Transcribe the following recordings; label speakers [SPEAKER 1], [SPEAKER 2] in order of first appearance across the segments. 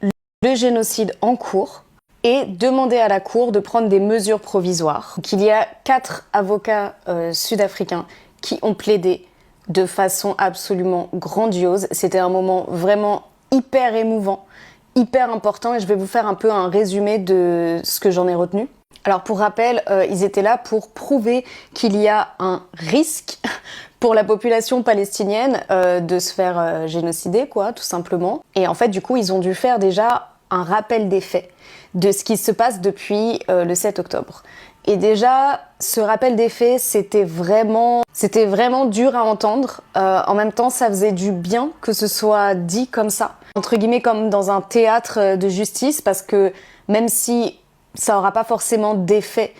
[SPEAKER 1] le génocide en cours et demander à la Cour de prendre des mesures provisoires. Donc, il y a 4 avocats sud-africains qui ont plaidé de façon absolument grandiose. C'était un moment vraiment hyper émouvant, hyper important, et je vais vous faire un peu un résumé de ce que j'en ai retenu. Alors pour rappel, ils étaient là pour prouver qu'il y a un risque pour la population palestinienne de se faire génocider, quoi, tout simplement. Et en fait, du coup, ils ont dû faire déjà un rappel des faits de ce qui se passe depuis le 7 octobre. Et déjà, ce rappel des faits, c'était vraiment dur à entendre. En même temps, ça faisait du bien que ce soit dit comme ça, entre guillemets comme dans un théâtre de justice, parce que même si ça n'aura pas forcément d'effet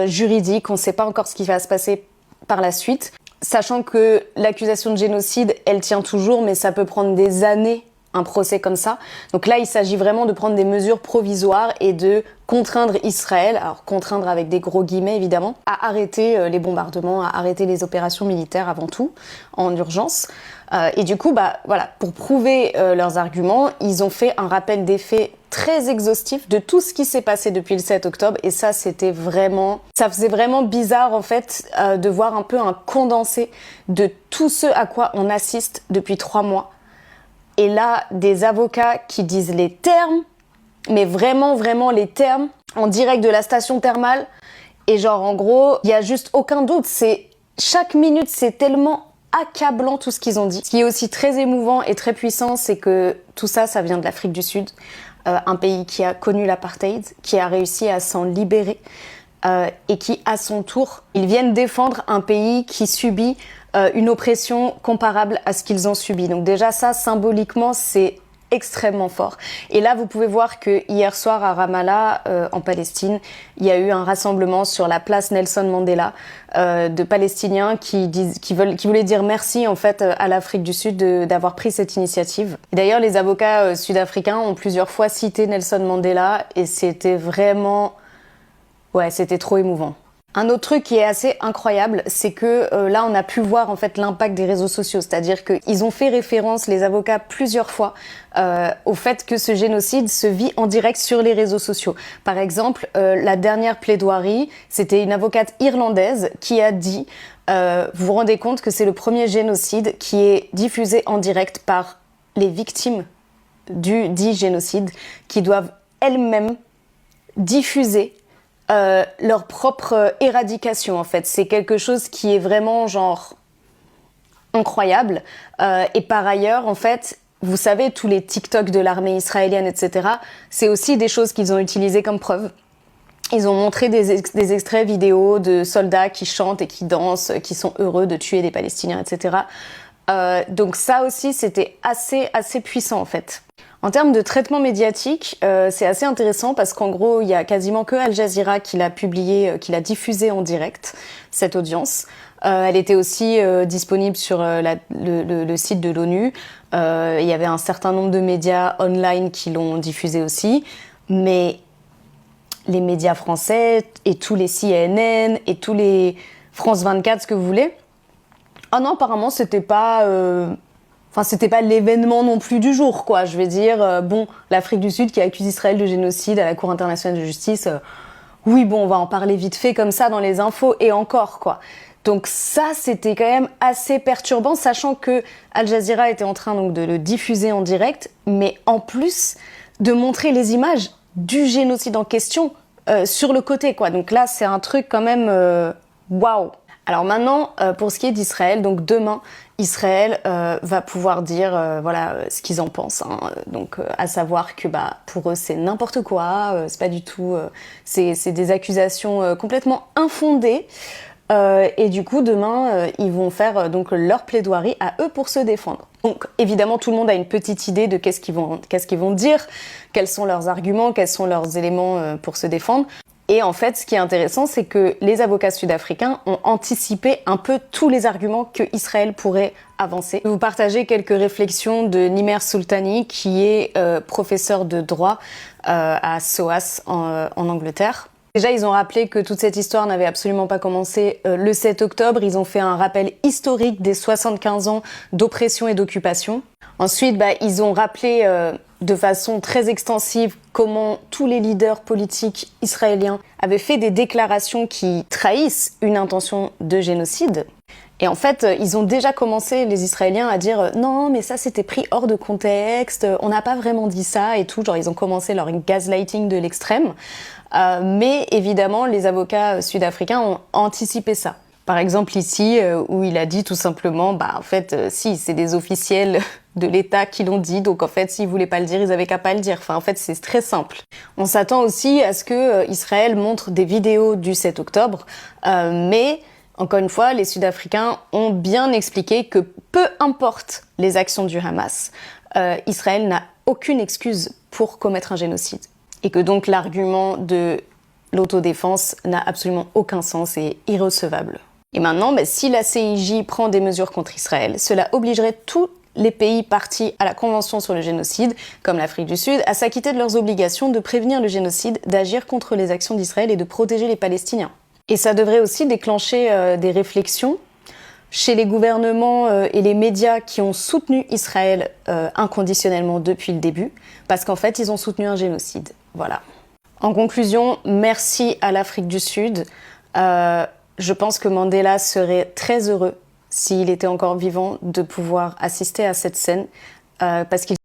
[SPEAKER 1] juridique, on ne sait pas encore ce qui va se passer par la suite, sachant que l'accusation de génocide, elle tient toujours, mais ça peut prendre des années, un procès comme ça. Donc là, il s'agit vraiment de prendre des mesures provisoires et de contraindre Israël, alors contraindre avec des gros guillemets évidemment, à arrêter les bombardements, à arrêter les opérations militaires avant tout, en urgence. Et du coup, voilà, pour prouver leurs arguments, ils ont fait un rappel des faits très exhaustif de tout ce qui s'est passé depuis le 7 octobre. Et ça, ça faisait vraiment bizarre en fait de voir un peu un condensé de tout ce à quoi on assiste depuis 3 mois. Et là, des avocats qui disent les termes, mais vraiment, vraiment les termes, en direct de la station thermale. Et genre, en gros, il y a juste aucun doute. Chaque minute, c'est tellement accablant tout ce qu'ils ont dit. Ce qui est aussi très émouvant et très puissant, c'est que tout ça, ça vient de l'Afrique du Sud. Un pays qui a connu l'apartheid, qui a réussi à s'en libérer. Et qui, à son tour, ils viennent défendre un pays qui subit une oppression comparable à ce qu'ils ont subi. Donc déjà ça, symboliquement, c'est extrêmement fort. Et là, vous pouvez voir que hier soir à Ramallah, en Palestine, il y a eu un rassemblement sur la place Nelson Mandela de Palestiniens qui voulaient dire merci en fait à l'Afrique du Sud d'avoir pris cette initiative. D'ailleurs, les avocats sud-africains ont plusieurs fois cité Nelson Mandela et c'était vraiment... Ouais, c'était trop émouvant. Un autre truc qui est assez incroyable, c'est que là, on a pu voir en fait l'impact des réseaux sociaux. C'est-à-dire qu'ils ont fait référence, les avocats, plusieurs fois au fait que ce génocide se vit en direct sur les réseaux sociaux. Par exemple, la dernière plaidoirie, c'était une avocate irlandaise qui a dit vous vous rendez compte que c'est le premier génocide qui est diffusé en direct par les victimes du dit génocide, qui doivent elles-mêmes diffuser leur propre éradication en fait. C'est quelque chose qui est vraiment genre incroyable. Et par ailleurs en fait, vous savez, tous les TikTok de l'armée israélienne, etc., c'est aussi des choses qu'ils ont utilisées comme preuve. Ils ont montré des extraits vidéo de soldats qui chantent et qui dansent, qui sont heureux de tuer des Palestiniens, etc. Donc ça aussi, c'était assez puissant en fait. En termes de traitement médiatique, c'est assez intéressant parce qu'en gros, il y a quasiment que Al Jazeera qui l'a publié, qui l'a diffusé en direct, cette audience. Elle était aussi disponible sur le site de l'ONU. Il y avait un certain nombre de médias online qui l'ont diffusé aussi. Mais les médias français et tous les CNN et tous les France 24, ce que vous voulez, ah non, apparemment, c'était pas l'événement non plus du jour, quoi. Je vais dire, bon, l'Afrique du Sud qui accuse Israël de génocide à la Cour internationale de justice, oui, bon, on va en parler vite fait comme ça dans les infos, et encore, quoi. Donc ça, c'était quand même assez perturbant, sachant que Al Jazeera était en train donc de le diffuser en direct, mais en plus de montrer les images du génocide en question sur le côté, quoi. Donc là, c'est un truc quand même waouh. Alors maintenant, pour ce qui est d'Israël, donc demain, Israël va pouvoir dire voilà ce qu'ils en pensent. Hein. Donc à savoir que pour eux c'est n'importe quoi, c'est pas du tout, c'est des accusations complètement infondées. Et du coup demain ils vont faire donc leur plaidoirie à eux pour se défendre. Donc évidemment tout le monde a une petite idée de qu'est-ce qu'ils vont dire, quels sont leurs arguments, quels sont leurs éléments pour se défendre. Et en fait, ce qui est intéressant, c'est que les avocats sud-africains ont anticipé un peu tous les arguments que Israël pourrait avancer. Je vais vous partager quelques réflexions de Nimer Sultani, qui est professeur de droit à SOAS en Angleterre. Déjà, ils ont rappelé que toute cette histoire n'avait absolument pas commencé le 7 octobre. Ils ont fait un rappel historique des 75 ans d'oppression et d'occupation. Ensuite, ils ont rappelé de façon très extensive comment tous les leaders politiques israéliens avaient fait des déclarations qui trahissent une intention de génocide. Et en fait, ils ont déjà commencé, les Israéliens, à dire « Non, mais ça, c'était pris hors de contexte, on n'a pas vraiment dit ça » et tout. Genre, ils ont commencé leur gaslighting de l'extrême. Mais évidemment, les avocats sud-africains ont anticipé ça. Par exemple ici, où il a dit tout simplement, en fait, si, c'est des officiels de l'État qui l'ont dit, donc en fait, s'ils voulaient pas le dire, ils avaient qu'à pas le dire. Enfin, en fait, c'est très simple. On s'attend aussi à ce que Israël montre des vidéos du 7 octobre, mais encore une fois, les Sud-Africains ont bien expliqué que peu importe les actions du Hamas, Israël n'a aucune excuse pour commettre un génocide. Et que donc l'argument de l'autodéfense n'a absolument aucun sens et est irrecevable. Et maintenant, si la CIJ prend des mesures contre Israël, cela obligerait tous les pays partis à la Convention sur le génocide, comme l'Afrique du Sud, à s'acquitter de leurs obligations de prévenir le génocide, d'agir contre les actions d'Israël et de protéger les Palestiniens. Et ça devrait aussi déclencher des réflexions chez les gouvernements et les médias qui ont soutenu Israël inconditionnellement depuis le début, parce qu'en fait, ils ont soutenu un génocide. Voilà. En conclusion, merci à l'Afrique du Sud. Je pense que Mandela serait très heureux, s'il était encore vivant, de pouvoir assister à cette scène, parce qu'il